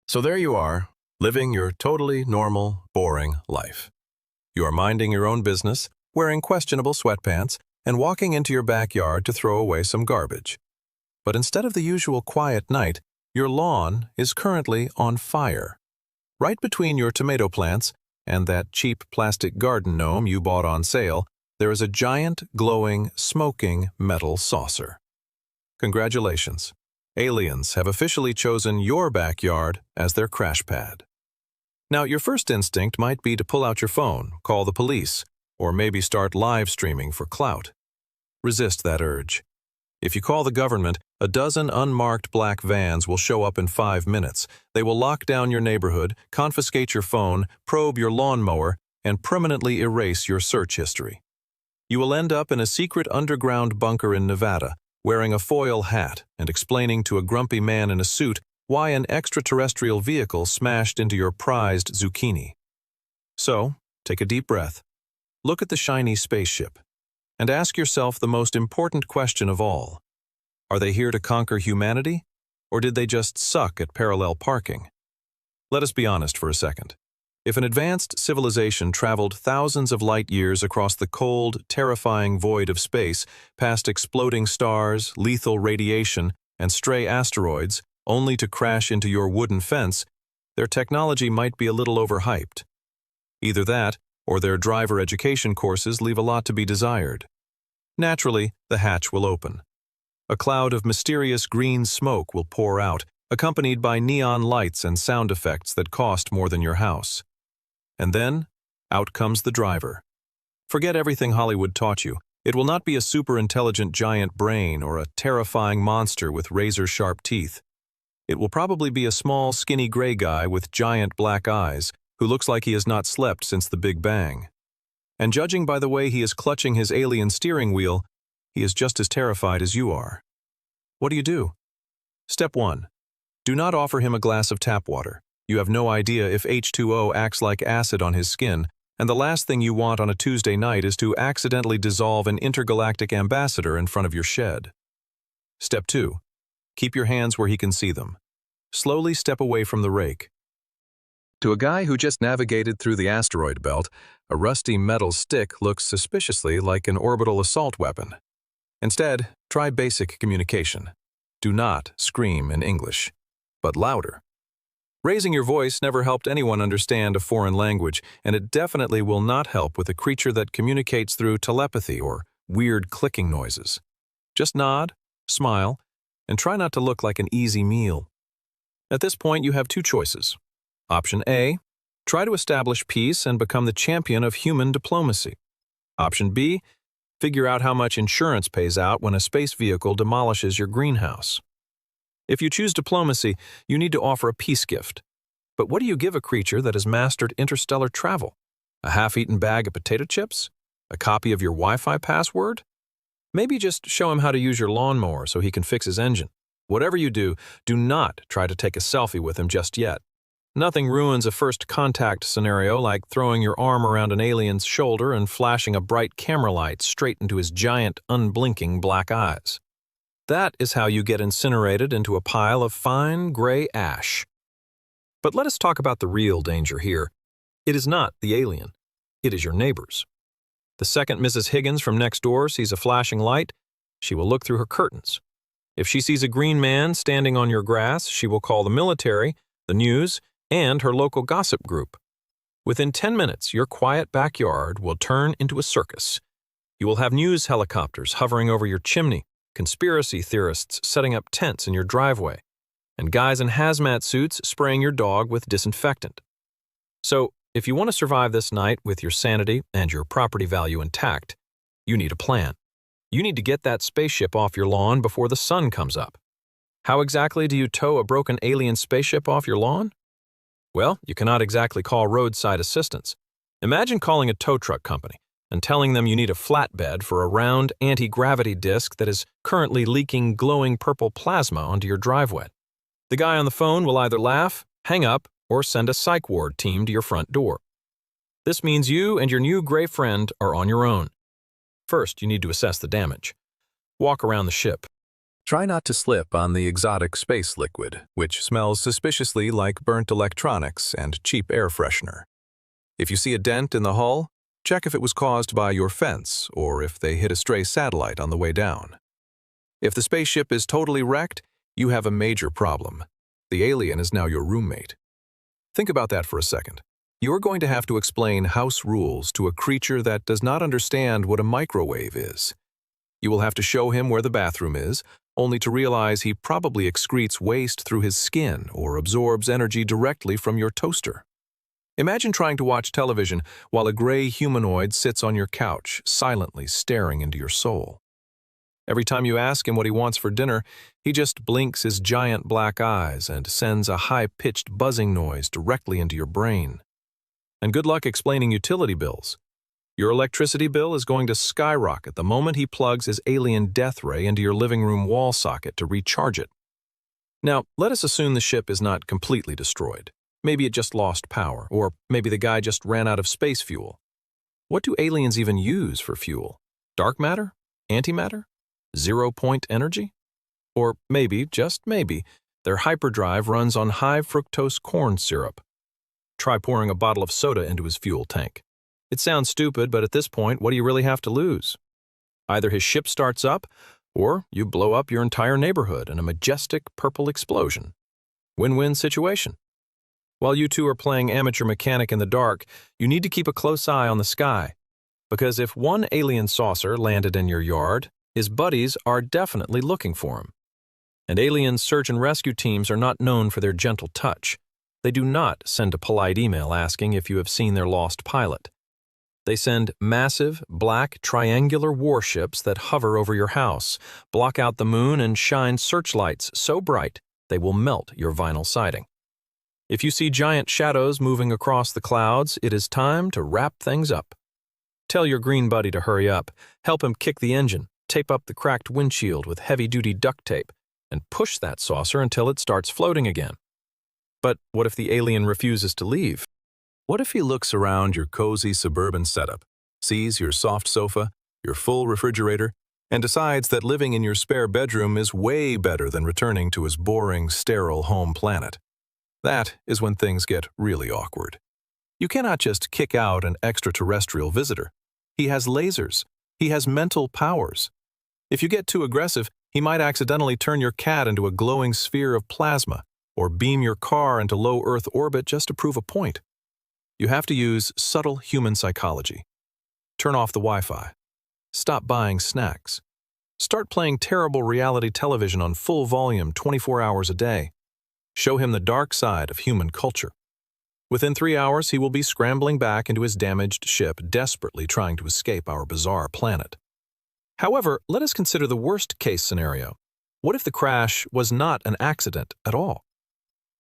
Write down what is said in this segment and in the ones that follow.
So there you are, living your totally normal, boring life. You are minding your own business, wearing questionable sweatpants, and walking into your backyard to throw away some garbage. But instead of the usual quiet night, your lawn is currently on fire. Right between your tomato plants and that cheap plastic garden gnome you bought on sale, there is a giant, glowing, smoking metal saucer. Congratulations. Aliens have officially chosen your backyard as their crash pad. Now, your first instinct might be to pull out your phone, call the police, or maybe start live streaming for clout. Resist that urge. If you call the government, a dozen unmarked black vans will show up in 5 minutes. They will lock down your neighborhood, confiscate your phone, probe your lawnmower, and permanently erase your search history. You will end up in a secret underground bunker in Nevada, wearing a foil hat and explaining to a grumpy man in a suit why an extraterrestrial vehicle smashed into your prized zucchini. So, take a deep breath, look at the shiny spaceship, and ask yourself the most important question of all. Are they here to conquer humanity, or did they just suck at parallel parking? Let us be honest for a second. If an advanced civilization traveled thousands of light years across the cold, terrifying void of space, past exploding stars, lethal radiation, and stray asteroids, only to crash into your wooden fence, their technology might be a little overhyped. Either that, or their driver education courses leave a lot to be desired. Naturally, the hatch will open. A cloud of mysterious green smoke will pour out, accompanied by neon lights and sound effects that cost more than your house. And then, out comes the driver. Forget everything Hollywood taught you. It will not be a super-intelligent giant brain or a terrifying monster with razor-sharp teeth. It will probably be a small, skinny gray guy with giant black eyes who looks like he has not slept since the Big Bang. And judging by the way he is clutching his alien steering wheel, he is just as terrified as you are. What do? Step 1. Do not offer him a glass of tap water. You have no idea if H2O acts like acid on his skin, and the last thing you want on a Tuesday night is to accidentally dissolve an intergalactic ambassador in front of your shed. Step 2. Keep your hands where he can see them. Slowly step away from the rake. To a guy who just navigated through the asteroid belt, a rusty metal stick looks suspiciously like an orbital assault weapon. Instead, try basic communication. Do not scream in English, but louder. Raising your voice never helped anyone understand a foreign language, and it definitely will not help with a creature that communicates through telepathy or weird clicking noises. Just nod, smile, and try not to look like an easy meal. At this point, you have 2 choices. Option A, try to establish peace and become the champion of human diplomacy. Option B, figure out how much insurance pays out when a space vehicle demolishes your greenhouse. If you choose diplomacy, you need to offer a peace gift. But what do you give a creature that has mastered interstellar travel? A half-eaten bag of potato chips? A copy of your Wi-Fi password? Maybe just show him how to use your lawnmower so he can fix his engine. Whatever you do, do not try to take a selfie with him just yet. Nothing ruins a first contact scenario like throwing your arm around an alien's shoulder and flashing a bright camera light straight into his giant, unblinking black eyes. That is how you get incinerated into a pile of fine gray ash. But let us talk about the real danger here. It is not the alien. It is your neighbors. The second Mrs. Higgins from next door sees a flashing light, she will look through her curtains. If she sees a green man standing on your grass, she will call the military, the news, and her local gossip group. Within 10 minutes, your quiet backyard will turn into a circus. You will have news helicopters hovering over your chimney, conspiracy theorists setting up tents in your driveway, and guys in hazmat suits spraying your dog with disinfectant. So, if you want to survive this night with your sanity and your property value intact, you need a plan. You need to get that spaceship off your lawn before the sun comes up. How exactly do you tow a broken alien spaceship off your lawn? Well, you cannot exactly call roadside assistance. Imagine calling a tow truck company and telling them you need a flatbed for a round anti-gravity disc that is currently leaking glowing purple plasma onto your driveway. The guy on the phone will either laugh, hang up, or send a psych ward team to your front door. This means you and your new gray friend are on your own. First, you need to assess the damage. Walk around the ship. Try not to slip on the exotic space liquid, which smells suspiciously like burnt electronics and cheap air freshener. If you see a dent in the hull, check if it was caused by your fence or if they hit a stray satellite on the way down. If the spaceship is totally wrecked, you have a major problem. The alien is now your roommate. Think about that for a second. You're going to have to explain house rules to a creature that does not understand what a microwave is. You will have to show him where the bathroom is, only to realize he probably excretes waste through his skin or absorbs energy directly from your toaster. Imagine trying to watch television while a gray humanoid sits on your couch, silently staring into your soul. Every time you ask him what he wants for dinner, he just blinks his giant black eyes and sends a high-pitched buzzing noise directly into your brain. And good luck explaining utility bills. Your electricity bill is going to skyrocket the moment he plugs his alien death ray into your living room wall socket to recharge it. Now, let us assume the ship is not completely destroyed. Maybe it just lost power, or maybe the guy just ran out of space fuel. What do aliens even use for fuel? Dark matter? Antimatter? Zero-point energy? Or maybe, just maybe, their hyperdrive runs on high-fructose corn syrup. Try pouring a bottle of soda into his fuel tank. It sounds stupid, but at this point, what do you really have to lose? Either his ship starts up, or you blow up your entire neighborhood in a majestic purple explosion. Win-win situation. While you two are playing amateur mechanic in the dark, you need to keep a close eye on the sky. Because if one alien saucer landed in your yard, his buddies are definitely looking for him. And alien search and rescue teams are not known for their gentle touch. They do not send a polite email asking if you have seen their lost pilot. They send massive, black, triangular warships that hover over your house, block out the moon, and shine searchlights so bright they will melt your vinyl siding. If you see giant shadows moving across the clouds, it is time to wrap things up. Tell your green buddy to hurry up, help him kick the engine, tape up the cracked windshield with heavy-duty duct tape, and push that saucer until it starts floating again. But what if the alien refuses to leave? What if he looks around your cozy suburban setup, sees your soft sofa, your full refrigerator, and decides that living in your spare bedroom is way better than returning to his boring, sterile home planet? That is when things get really awkward. You cannot just kick out an extraterrestrial visitor. He has lasers. He has mental powers. If you get too aggressive, he might accidentally turn your cat into a glowing sphere of plasma, or beam your car into low Earth orbit just to prove a point. You have to use subtle human psychology. Turn off the Wi-Fi. Stop buying snacks. Start playing terrible reality television on full volume 24 hours a day. Show him the dark side of human culture. Within 3 hours, he will be scrambling back into his damaged ship, desperately trying to escape our bizarre planet. However, let us consider the worst-case scenario. What if the crash was not an accident at all?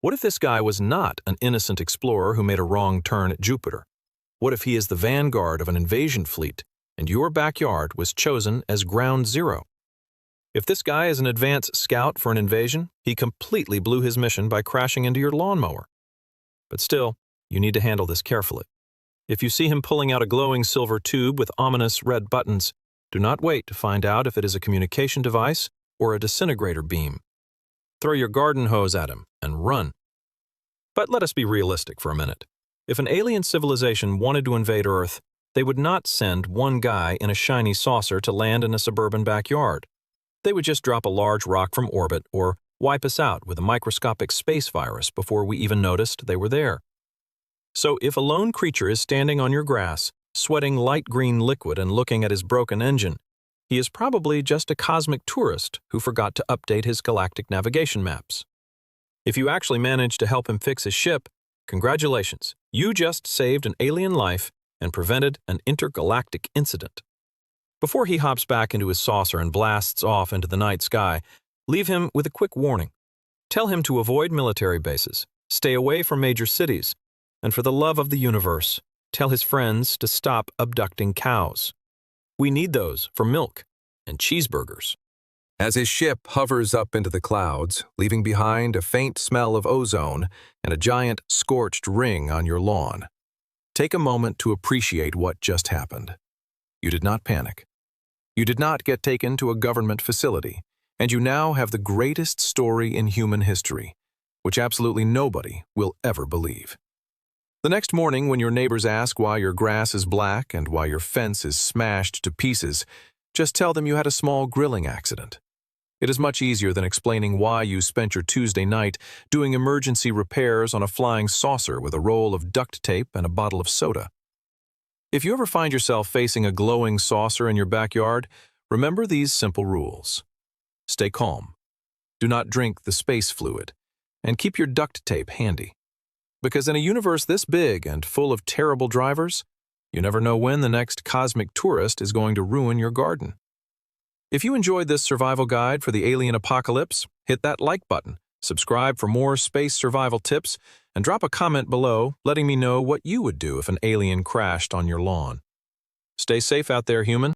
What if this guy was not an innocent explorer who made a wrong turn at Jupiter? What if he is the vanguard of an invasion fleet, and your backyard was chosen as ground zero? If this guy is an advance scout for an invasion, he completely blew his mission by crashing into your lawnmower. But still, you need to handle this carefully. If you see him pulling out a glowing silver tube with ominous red buttons, do not wait to find out if it is a communication device or a disintegrator beam. Throw your garden hose at him and run. But let us be realistic for a minute. If an alien civilization wanted to invade Earth, they would not send one guy in a shiny saucer to land in a suburban backyard. They would just drop a large rock from orbit or wipe us out with a microscopic space virus before we even noticed they were there. So if a lone creature is standing on your grass, sweating light green liquid and looking at his broken engine, he is probably just a cosmic tourist who forgot to update his galactic navigation maps. If you actually managed to help him fix his ship, congratulations, you just saved an alien life and prevented an intergalactic incident. Before he hops back into his saucer and blasts off into the night sky, leave him with a quick warning. Tell him to avoid military bases, stay away from major cities, and for the love of the universe, tell his friends to stop abducting cows. We need those for milk and cheeseburgers. As his ship hovers up into the clouds, leaving behind a faint smell of ozone and a giant scorched ring on your lawn, take a moment to appreciate what just happened. You did not panic. You did not get taken to a government facility, And you now have the greatest story in human history, which absolutely nobody will ever believe. The next morning, when your neighbors ask why your grass is black and why your fence is smashed to pieces, just tell them you had a small grilling accident. It is much easier than explaining why you spent your Tuesday night doing emergency repairs on a flying saucer with a roll of duct tape and a bottle of soda. If you ever find yourself facing a glowing saucer in your backyard, remember these simple rules. Stay calm. Do not drink the space fluid. And keep your duct tape handy. Because in a universe this big and full of terrible drivers, you never know when the next cosmic tourist is going to ruin your garden. If you enjoyed this survival guide for the alien apocalypse, hit that like button, subscribe for more space survival tips, and drop a comment below letting me know what you would do if an alien crashed on your lawn. Stay safe out there, human.